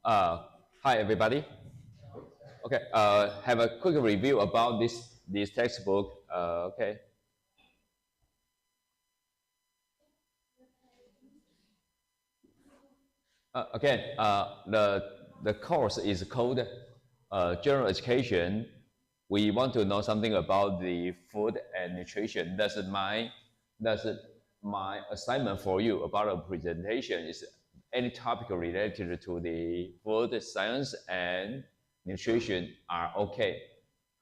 Hi everybody. Okay, have a quick review about this textbook. Okay. Again, the course is called General Education. We want to know something about the food and nutrition. That's my assignment for you about a presentation. Is any topic related to the food science and nutrition are okay.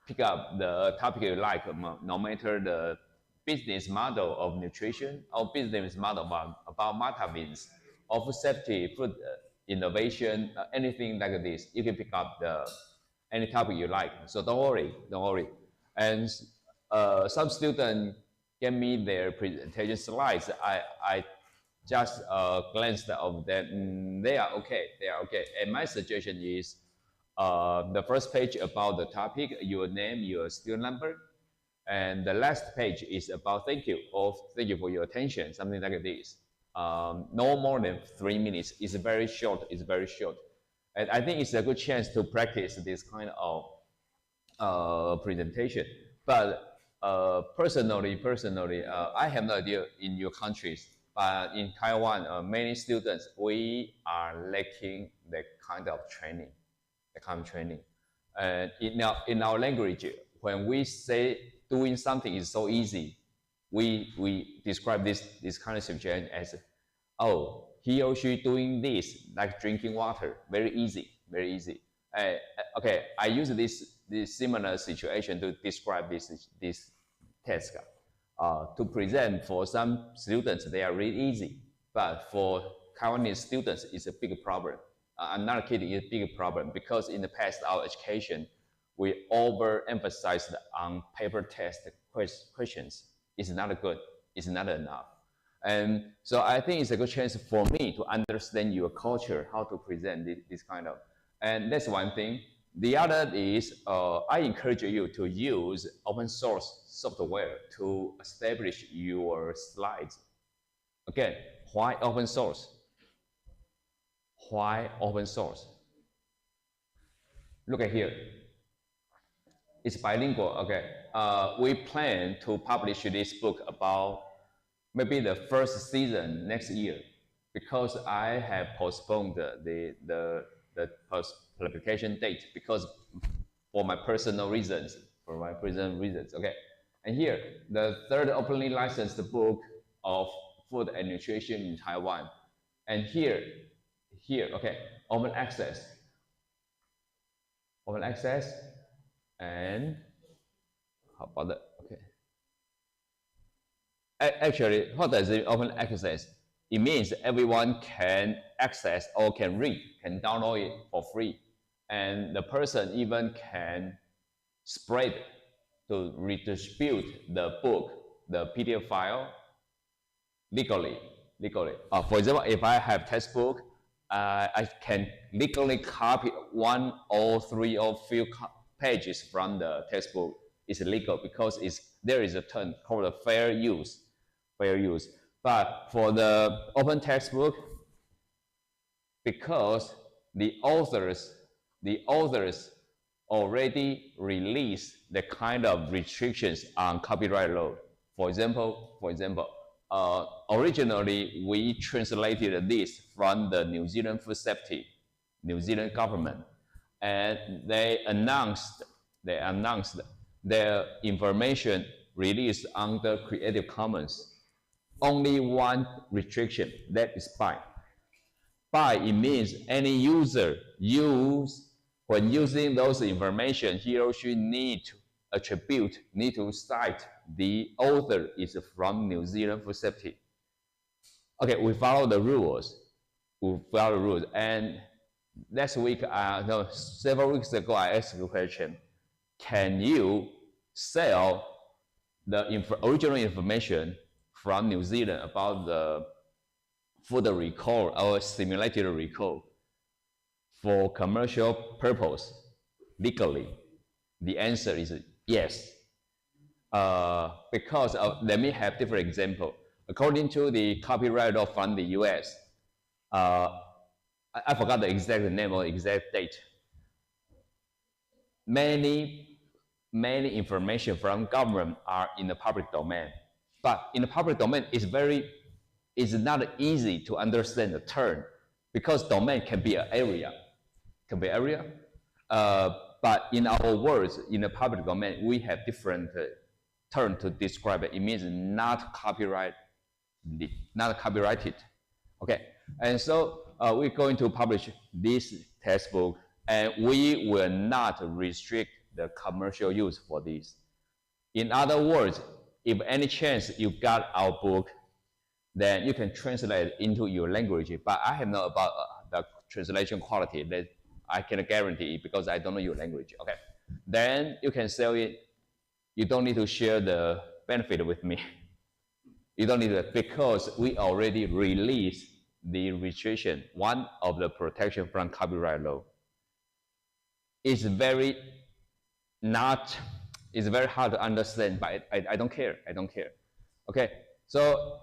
Pick up the topic you like, no matter the business model of nutrition or business model about vitamins, of safety, food innovation, anything like this. You can pick up any topic you like. So don't worry. And some students gave me their presentation slides. I just glanced of them. They are okay. And my suggestion is the first page about the topic, your name, your student number, and the last page is about thank you for your attention, something like this. No more than 3 minutes. It's very short. And I think it's a good chance to practice this kind of presentation. But personally, I have no idea in your countries, but in Taiwan, many students, we are lacking that kind of training. And in our language, when we say doing something is so easy, we describe this kind of situation as, oh, he or she doing this like drinking water, very easy. Okay, I use this similar situation to describe this task. To present for some students, they are really easy, but for Taiwanese students, it's a big problem. I'm not kidding, it's a big problem because in the past, our education, we overemphasized on paper test questions. It's not good, it's not enough. And so I think it's a good chance for me to understand your culture, how to present this kind of, and that's one thing. The other is I encourage you to use open source software to establish your slides. Again, why open source? Look at here. It's bilingual. Okay. We plan to publish this book about maybe the first season next year, because I have postponed the publication date because for my personal reasons. Okay. And here, the third openly licensed book of food and nutrition in Taiwan. And here, okay, open access, and how about that? Okay. Actually, what does it open access? It means everyone can access or can read, can download it for free, and the person even can spread to redistribute the book, the PDF file, legally. For example, if I have textbook, I can legally copy 1 or 3 or few pages from the textbook. It's legal because there is a term called a fair use. But for the open textbook, because the authors already released the kind of restrictions on copyright law. For example, originally we translated this from the New Zealand Food Safety, New Zealand government, and they announced their information released under Creative Commons. Only one restriction, that is by. By, it means any user when using those information, he or she need to cite the author is from New Zealand Food Safety. Okay, we follow the rules. And last week, several weeks ago, I asked the question, can you sell the original information from New Zealand about the food recall or simulated recall for commercial purpose legally? The answer is yes. Because let me have different example. According to the copyright law from the US, I forgot the exact name or exact date. Many information from government are in the public domain, but in the public domain it's not easy to understand the term because domain can be an area, but in our words, in the public domain, we have different terms to describe it. It means not copyrighted. Okay, and so we're going to publish this textbook, and we will not restrict the commercial use for this. In other words, if any chance you got our book, then you can translate it into your language. But I have know about the translation quality that I can guarantee because I don't know your language. Okay, then you can sell it. You don't need to share the benefit with me. You don't need to, because we already released the registration, one of the protection from copyright law. It's very hard to understand, but I don't care. Okay, so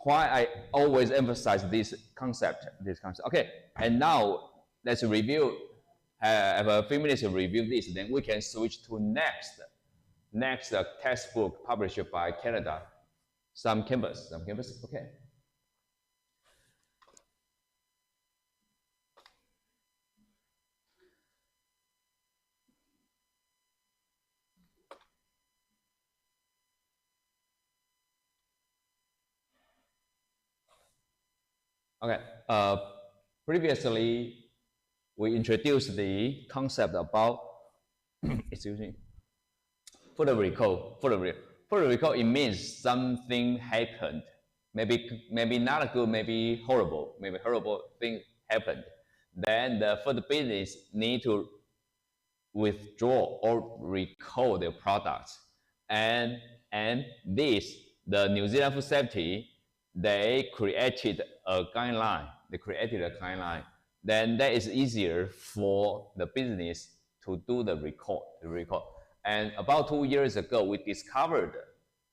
why I always emphasize this concept. Okay, and now let's review. Have a few minutes to review this. Then we can switch to next textbook published by Canada. Some campus. Okay. Okay. Previously, we introduced the concept about excuse me, for the recall. It means something happened. Maybe not good, maybe horrible thing happened. Then the food business need to withdraw or recall their products. And this, the New Zealand Food Safety, they created a guideline. Then that is easier for the business to do the recall. And about 2 years ago, we discovered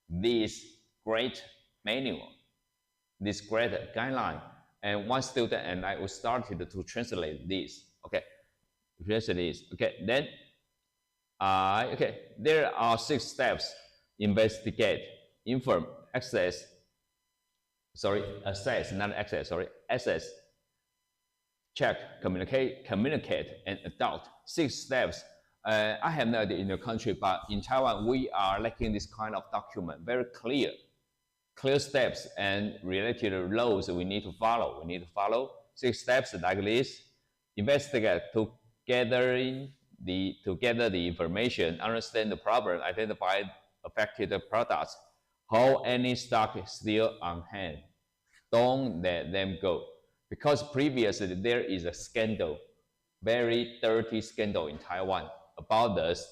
this great manual, this great guideline. And one student and I started to translate this. Okay, Okay, then there are 6 steps: investigate, inform, assess, check, communicate, and adopt. 6 steps. I have no idea in your country, but in Taiwan, we are lacking this kind of document, very clear steps and related laws we need to follow. 6 steps like this: investigate, to gather the information, understand the problem, identify affected products, hold any stock still on hand. Don't let them go. Because previously there is a scandal, very dirty scandal in Taiwan about this.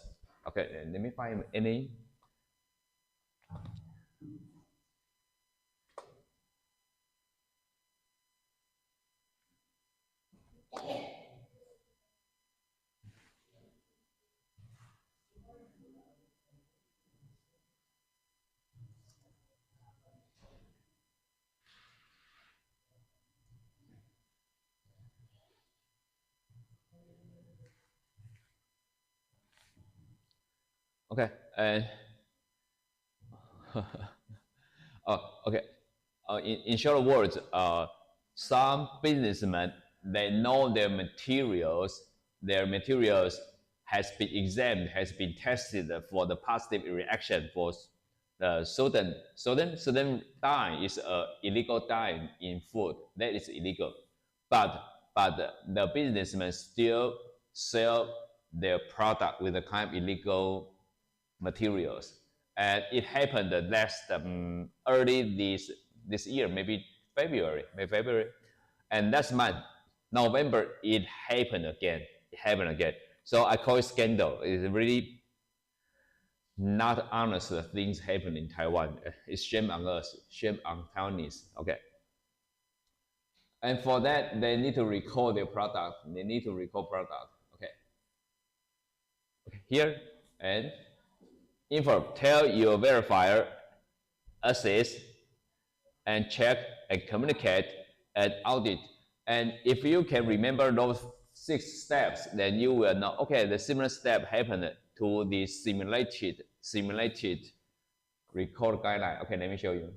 Okay, let me find any. Okay, and in short words, some businessmen, they know their materials has been examined, has been tested for the positive reaction for the certain dye is a illegal dye in food. That is illegal, but the businessmen still sell their product with the kind of illegal materials. And it happened last early this year, maybe February, and last month, November, it happened again. So I call it scandal. It's really not honest things happen in Taiwan. It's shame on us, shame on Taiwanese. Okay. And for that, they need to recall their product. Okay. Here and info, tell your verifier, assess, and check, and communicate, and audit, And if you can remember those 6 steps, then you will know, okay, the similar step happened to the simulated record guideline. Okay, let me show you.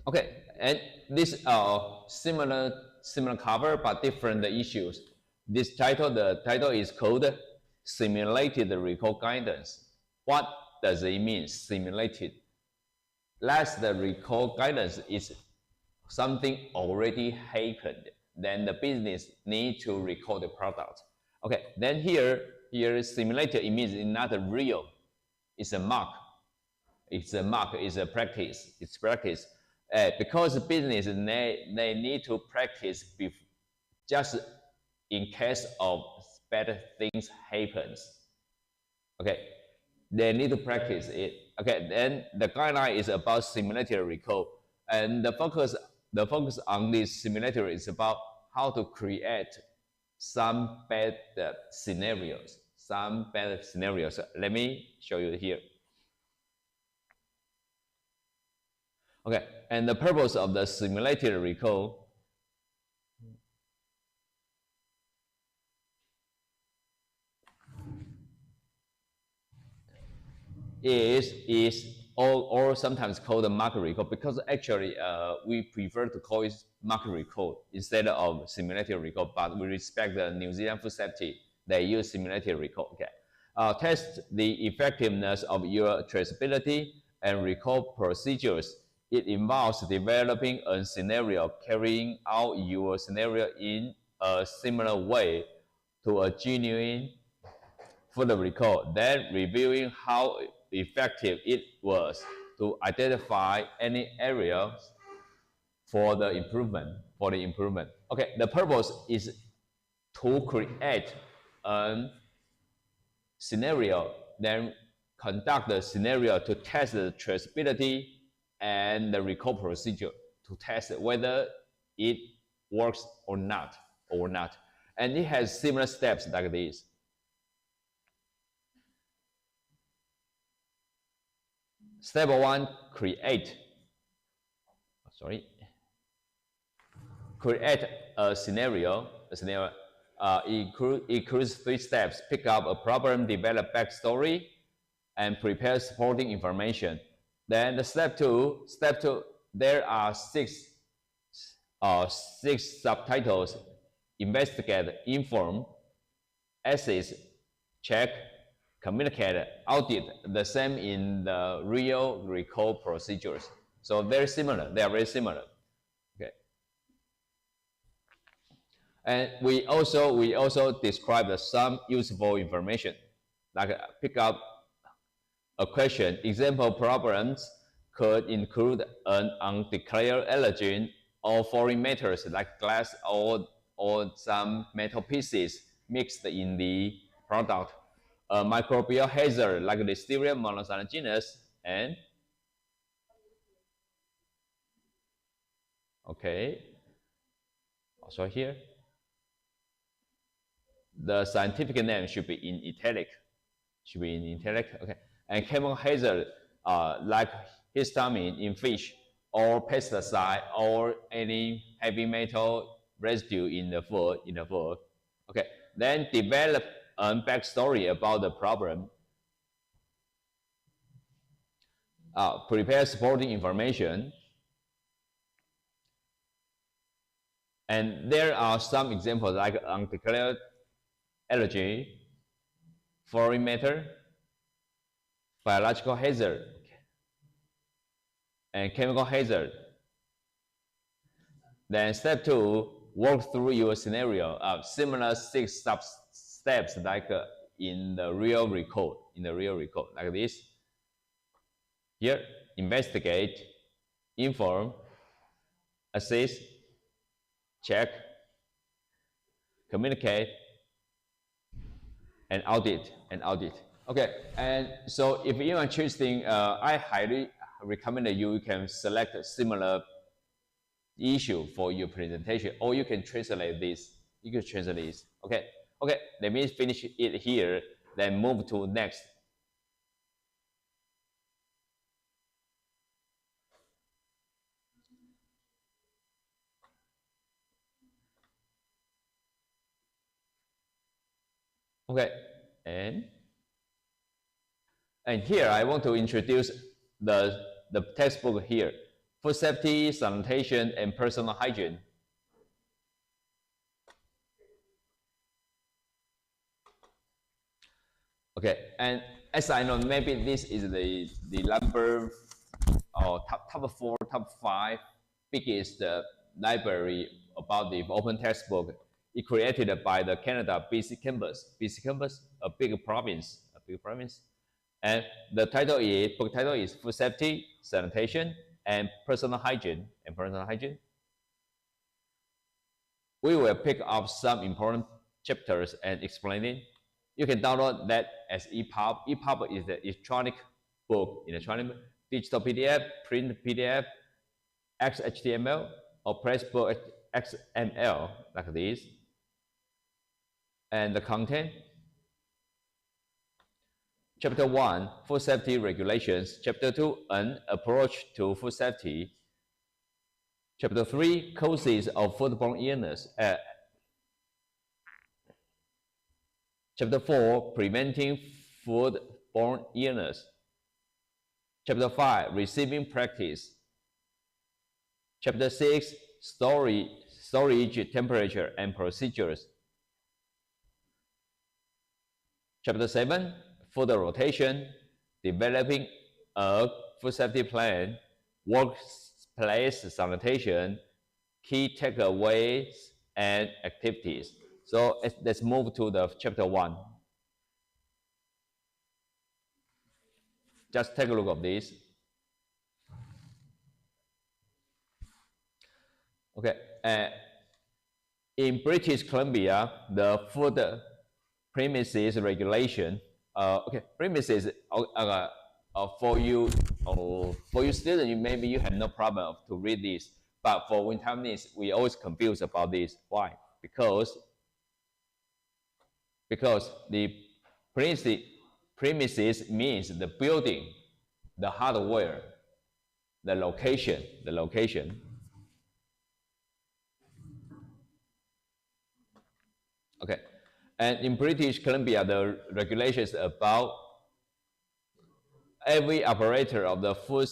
Okay, and this similar cover but different issues. This title, the title is called Simulated Record Guidance. What does it mean, simulated? Last, the record guidance is something already happened. Then the business need to record the product. Okay, then here simulated, it means it's not real. It's a mark. It's a mark. It's a practice. It's practice. Because business they need to practice just in case of bad things happens. Okay, they need to practice it. Okay, then the guideline is about simulated record, and the focus on this simulator is about how to create some bad scenarios. Let me show you here. Okay, and the purpose of the simulated record is or sometimes called a market record, because actually we prefer to call it market record instead of simulated record, but we respect the New Zealand food safety. They use simulated record. Okay, test the effectiveness of your traceability and record procedures. It involves developing a scenario, carrying out your scenario in a similar way to a genuine food record, then reviewing how effective it was to identify any areas for the improvement. Okay, the purpose is to create a scenario, then conduct the scenario to test the traceability and the record procedure to test whether it works or not. And it has similar steps like this. Step 1, create a scenario. Includes 3 steps: pick up a problem, develop backstory, and prepare supporting information. Then the step two, there are 6 subtitles: investigate, inform, assess, check, communicate, audit. The same in the real record procedures. So very similar. They are very similar. Okay. And we also describe some useful information, like pick up a question. Example problems could include an undeclared allergen or foreign matters like glass or some metal pieces mixed in the product. A microbial hazard like Listeria monocytogenes and also here the scientific name should be in italic. Okay. And chemical hazard like histamine in fish, or pesticide, or any heavy metal residue in the food. Okay. Then develop a backstory about the problem. Prepare supporting information. And there are some examples like undeclared allergy, foreign matter, biological hazard, and chemical hazard. Then step 2, work through your scenario of similar 6 steps like in the real record. Like this. Here, investigate, inform, assess, check, communicate, and audit. Okay, and so if you are choosing, I highly recommend that you can select similar issue for your presentation, or you can translate this. You can translate this. Okay. Okay. Let me finish it here. Then move to next. Okay, and here I want to introduce the textbook here: food safety, sanitation, and personal hygiene. Okay, and as I know, maybe this is the number or top 4, top 5 biggest library about the open textbook. It created by the Canada BC campus. BC campus, a big province, and the book title is Food Safety, Sanitation, and Personal Hygiene. We will pick up some important chapters and explain it. You can download that as EPUB. EPUB is the electronic book, digital PDF, print PDF, XHTML, or Pressbook XML, like this. And the content: Chapter 1, Food Safety Regulations. Chapter 2, An Approach to Food Safety. Chapter 3, Causes of Foodborne Illness. Chapter 4, Preventing Foodborne Illness. Chapter 5, Receiving Practice. Chapter 6, Storage Temperature and Procedures. Chapter 7, Food Rotation, Developing a Food Safety Plan, Workplace Sanitation, Key Takeaways and Activities. So let's move to the chapter 1. Just take a look at this. Okay, in British Columbia, the food premises regulation. Premises for you students, maybe you have no problem to read this, but for Taiwanese, we always confused about this. Why? Because the premises means the building, the hardware, the location. Okay. And in British Columbia, the regulations about every operator of the food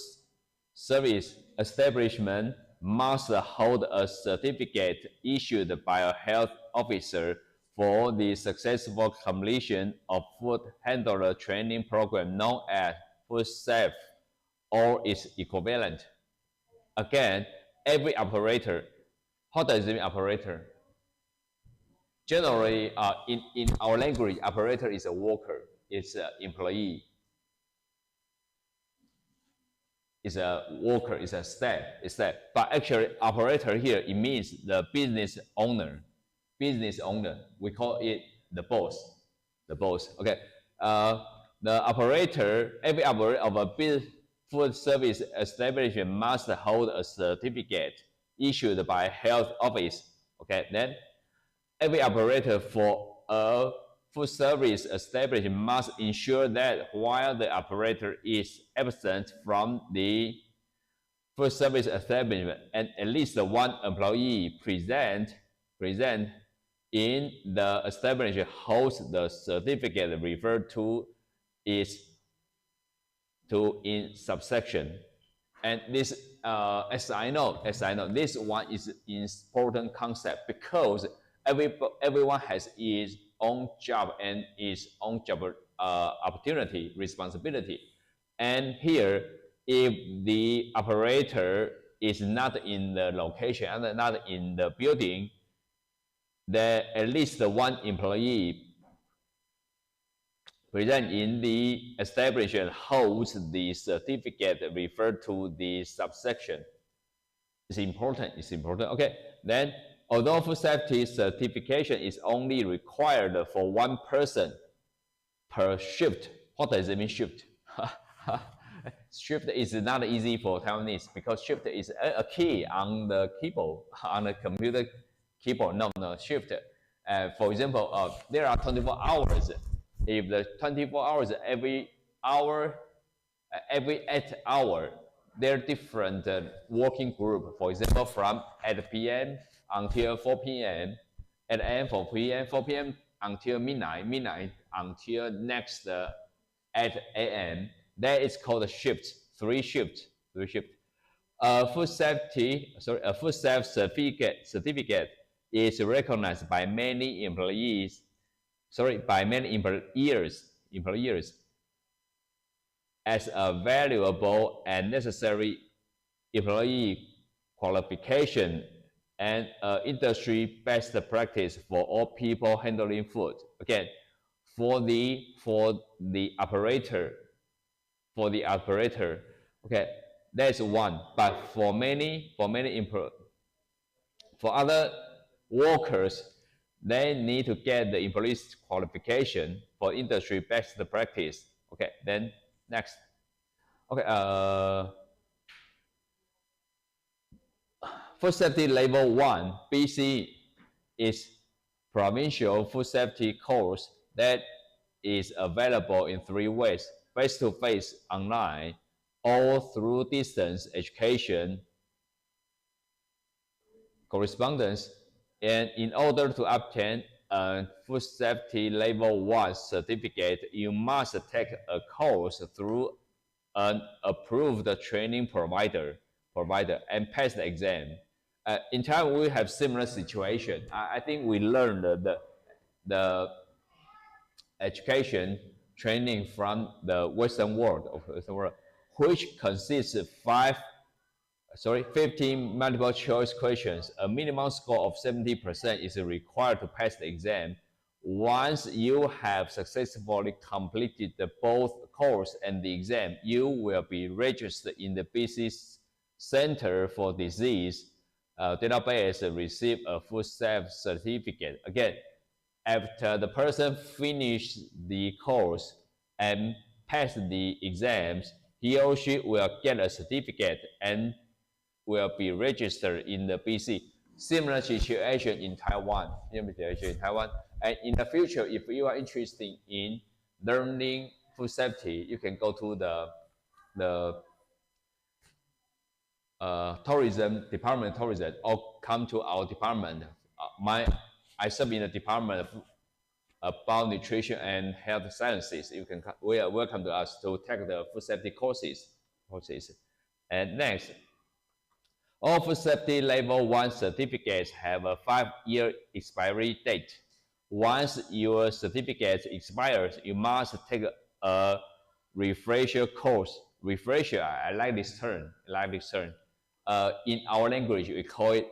service establishment must hold a certificate issued by a health officer for the successful completion of food handler training program known as Food Safe or its equivalent. Again, every operator. How does it mean operator? Generally, in our language, operator is a worker, it's an employee, it's a worker, it's a staff, But actually, operator here, it means the business owner. We call it the boss. Okay. The operator, every operator of a food service establishment must hold a certificate issued by a health office. Okay. Then every operator for a food service establishment must ensure that while the operator is absent from the food service establishment, and at least one employee present in the establishment holds the certificate referred to in subsection. And this, as I know, this one is an important concept because everyone has his own job and his own job opportunity, responsibility. And here, if the operator is not in the location and not in the building, then at least one employee present in the establishment holds the certificate referred to the subsection. It's important. Okay, then although food safety certification is only required for one person per shift. What does it mean, shift? Shift is not easy for Taiwanese because shift is a key on the keyboard, on the computer keyboard. No, shift. For example, there are 24 hours. If the 24 hours, every hour, every 8 hour, there are different working group. For example, from 8 p.m. until 4 p.m., 8 a.m. 4 p.m., 4 p.m. until midnight, midnight until next 8 a.m. That is called a shift, three shift. A food safety certificate is recognized by many employees, employers as a valuable and necessary employee qualification and industry best practice for all people handling food. Again, for the operator, okay, that's one. But for other workers, they need to get the employees qualification for industry best practice. Okay, then next. Okay, food safety level 1 BC is provincial food safety course that is available in 3 ways: face-to-face, online, or through distance education correspondence. And in order to obtain a food safety level 1 certificate, you must take a course through an approved training provider and pass the exam. In Taiwan, we have similar situation. I think we learned the education training from the Western world, which consists of 15 multiple choice questions. A minimum score of 70% is required to pass the exam. Once you have successfully completed both course and the exam, you will be registered in the BC Center for Disease database, receive a food safety certificate. Again, after the person finishes the course and pass the exams, he or she will get a certificate and will be registered in the BC. Similar situation in Taiwan. And in the future, if you are interested in learning food safety, you can go to the tourism department, or come to our department. I serve in the department about nutrition and health sciences. We are welcome to us to take the food safety courses. And next, all food safety level 1 certificates have a 5-year expiry date. Once your certificate expires, you must take a refresher course. Refresher, I like this term. In our language, we call it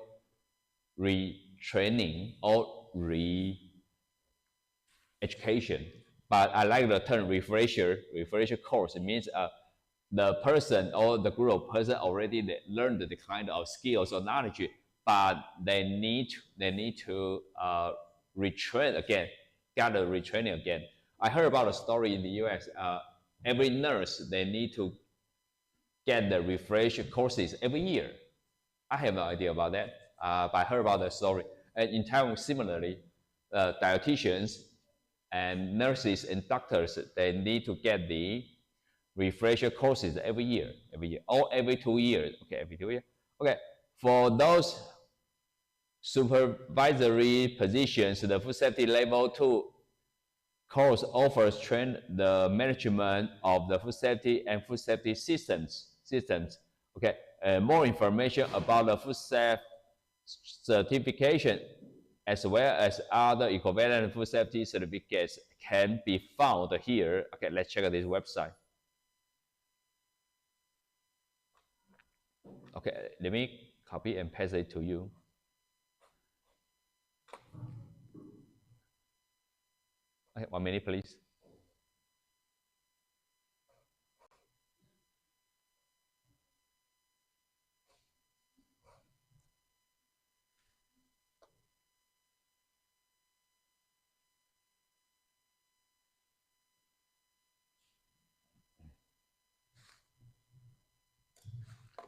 retraining or re-education. But I like the term refresher course. It means the person or the group of person already learned the kind of skills or knowledge, but they need to retrain again, got a retraining again. I heard about a story in the US. Every nurse, they need to get the refresher courses every year. I have no idea about that, but I heard about the story. And in Taiwan, similarly, dietitians and nurses and doctors, they need to get the refresher courses every year, or every 2 years. Okay, every 2 years. Okay, for those supervisory positions, the food safety level 2 course offers train the management of the food safety and food safety systems. Okay, more information about the food safety certification as well as other equivalent food safety certificates can be found here. Okay, let's check out this website. Okay, let me copy and paste it to you. Okay, 1 minute, please.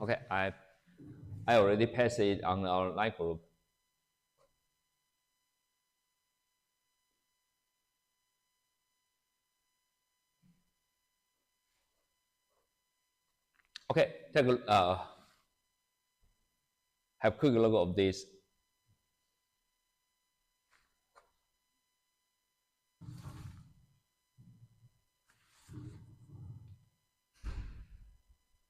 Okay, I already passed it on our line group. Okay, take a have a quick look of this.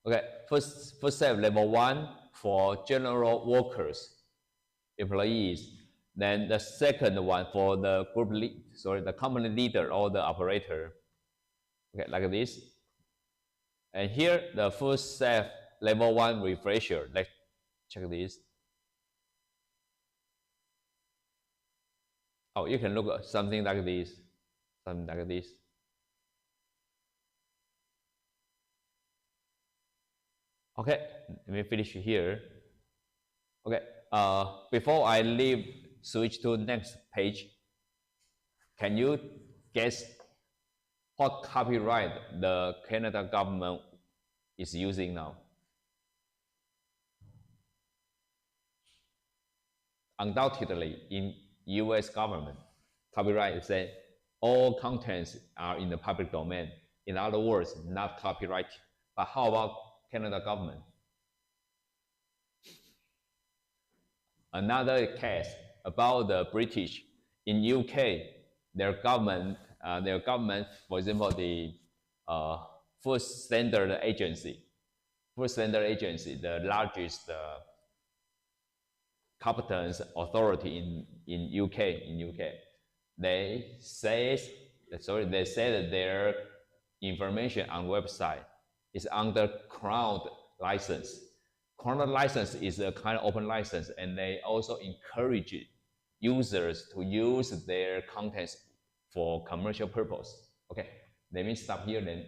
Okay, first step, level 1 for general workers, employees. Then the second one for the the company leader or the operator. Okay, like this. And here the first step, level 1 refresher. Let's check this. Oh, you can look at something like this, something like this. Okay, let me finish here. Okay, before I switch to next page, can you guess what copyright the Canada government is using now? Undoubtedly, in US government, copyright says all contents are in the public domain. In other words, not copyrighted. But how about Canada government? Another case about the British. In UK, their government, for example, the Food Standard Agency, the largest competence authority in UK. They said their information on website is under Crown license. Crown license is a kind of open license, and they also encourage users to use their contents for commercial purpose. Okay, let me stop here then.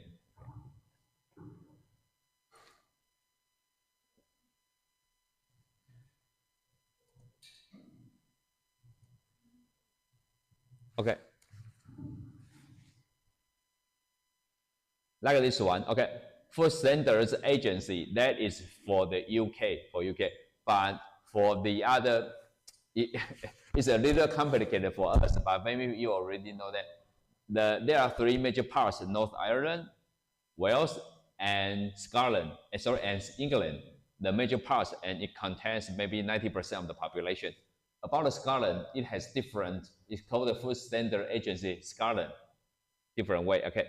Okay, like this one. Okay, Food Standards Agency, that is for the UK, but for the other, it's a little complicated for us, but maybe you already know that there are 3 major parts: North Ireland, Wales, and Scotland, and England, the major parts, and it contains maybe 90% of the population. About Scotland, it has different, it's called the Food Standard Agency, Scotland, different way. Okay,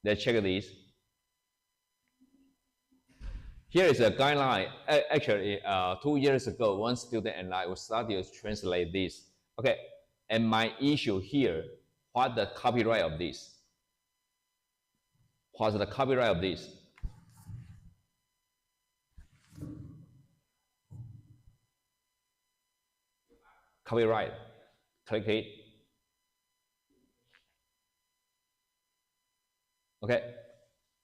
let's check this. Here is a guideline. Actually, 2 years ago, one student and I will study to translate this. Okay, and my issue here, what the copyright of this? What's the copyright of this? Copyright, click it. Okay,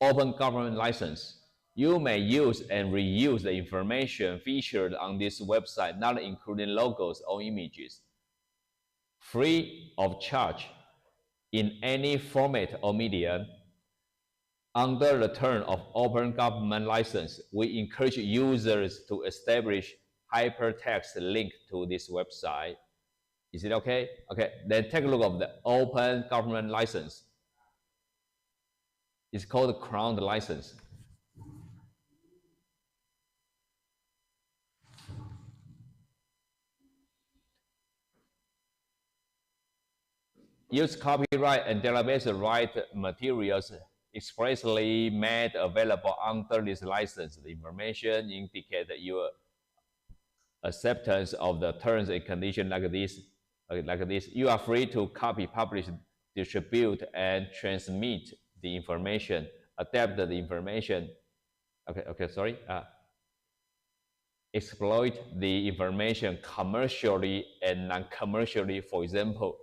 open government license. You may use and reuse the information featured on this website, not including logos or images, free of charge in any format or medium. Under the term of open government license, we encourage users to establish hypertext link to this website. Is it okay? Okay, then take a look at the open government license. It's called Crown license. Use copyright and database right materials expressly made available under this license. The information indicate your acceptance of the terms and conditions like this. You are free to copy, publish, distribute, and transmit the information, adapt the information. Exploit the information commercially and non-commercially, for example,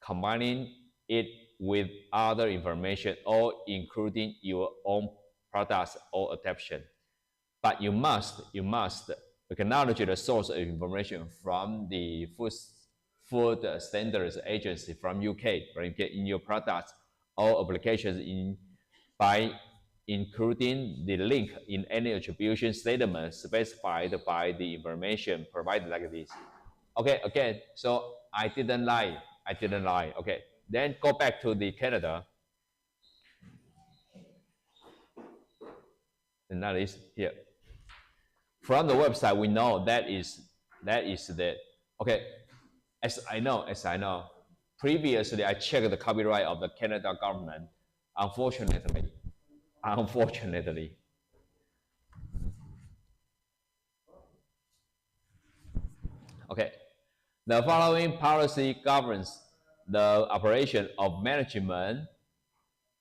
combining it with other information or including your own products or adaptation. But you must acknowledge the source of information from the Food Standards Agency from UK in your products or applications by including the link in any attribution statement specified by the information provided like this. Okay, again, so I didn't lie. Okay, then go back to the Canada. And that is here. From the website, we know that is that. Okay, as I know. Previously, I checked the copyright of the Canada government. Unfortunately. Okay, the following policy governs the operation of management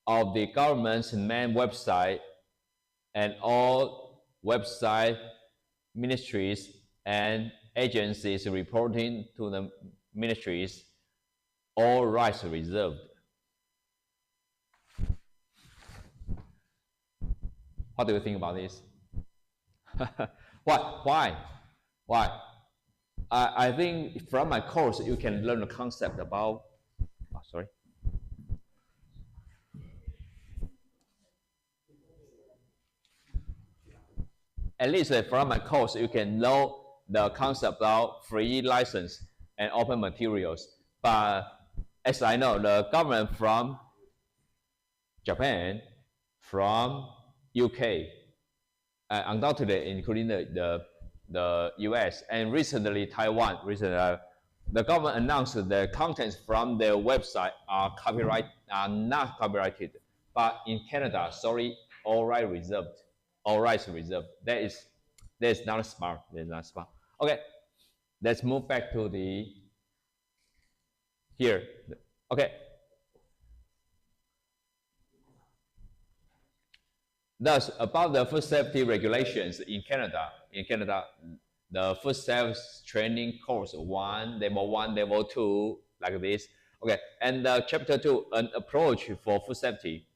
of the government's main website and all website ministries and agencies reporting to the ministries, all rights reserved. What do you think about this? Why? I think from my course you can learn the concept about. Sorry. At least from my course you can know the concept of free license and open materials. But as I know, the government from Japan, from UK, undoubtedly including the US, and recently Taiwan, the government announced the contents from their website are not copyrighted. But in Canada, sorry, all rights reserved. That is not smart. Okay, let's move back to the here. Okay. Thus, about the food safety regulations in Canada, the food safety training course 1, level 2, like this. Okay, and chapter 2, an approach for food safety.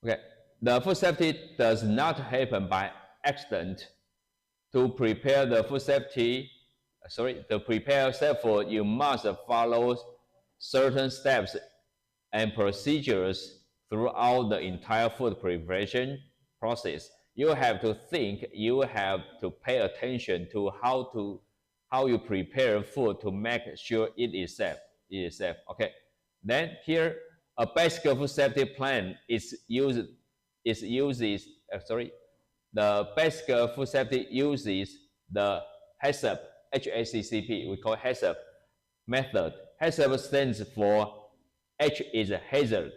Okay, the food safety does not happen by accident. To prepare the food safety, to prepare safe food, you must follow certain steps and procedures throughout the entire food preparation process. You have to think, you have to pay attention to how you prepare food to make sure it is safe. Okay. Then here, a basic food safety plan the basic food safety uses the HACCP, HACCP, we call HACCP method. HACCP stands for H is hazard,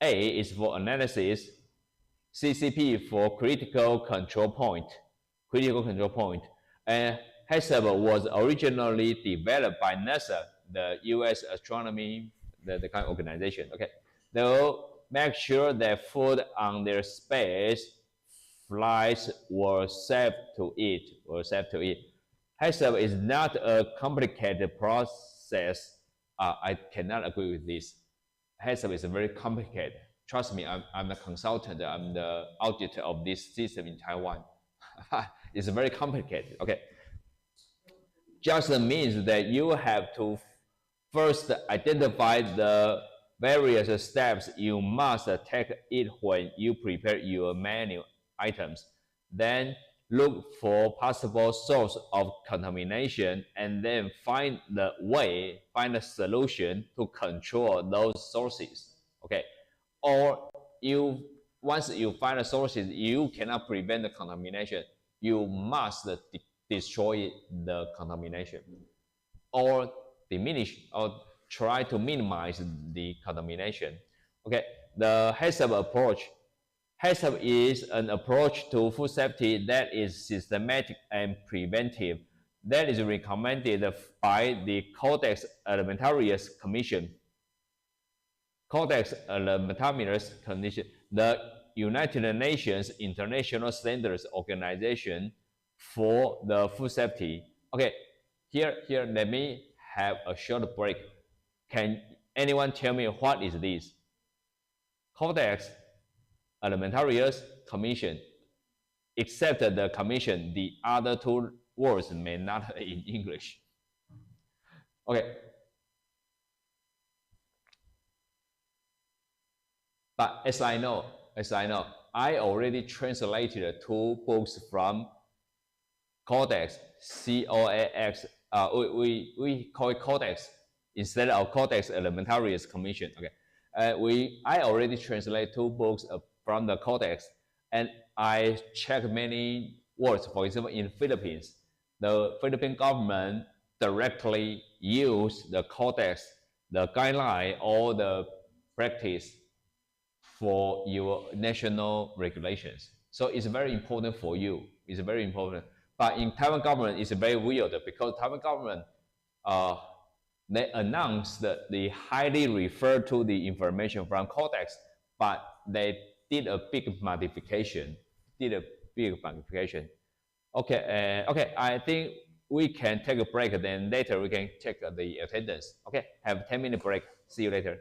A is for analysis, CCP for critical control point. And HACCP was originally developed by NASA, the US astronomy, the kind of organization. Okay, they'll make sure that food on their space flights were safe to eat. HACCP is not a complicated process. I cannot agree with this. HACCP is very complicated. Trust me, I'm the consultant. I'm the auditor of this system in Taiwan. It's very complicated. Okay, just means that you have to first identify the various steps you must take it when you prepare your menu items. Then look for possible source of contamination and then find a solution to control those sources. Okay, or once you find the sources, you cannot prevent the contamination. You must destroy the contamination or diminish or try to minimize the contamination. Okay, the HACCP approach. HACCP is an approach to food safety that is systematic and preventive, that is recommended by the Codex Alimentarius Commission. The United Nations International Standards Organization for the food safety. Okay, here let me have a short break. Can anyone tell me what is this? Codex Alimentarius Commission. Except the commission, the other two words may not in English. Okay, But as I know, I already translated 2 books from Codex, C-O-A-X. We call it Codex instead of Codex Alimentarius Commission. Okay, I already translated 2 books from the Codex, and I checked many words. For example, in Philippines, the Philippine government directly use the Codex, the guideline, or the practice for your national regulations. So it's very important for you. It's very important. But in Taiwan government, it's very weird because Taiwan government, they announced that they highly refer to the information from Codex, but they did a big modification. Okay, okay. I think we can take a break. Then later we can check the attendance. Okay, have 10-minute break. See you later.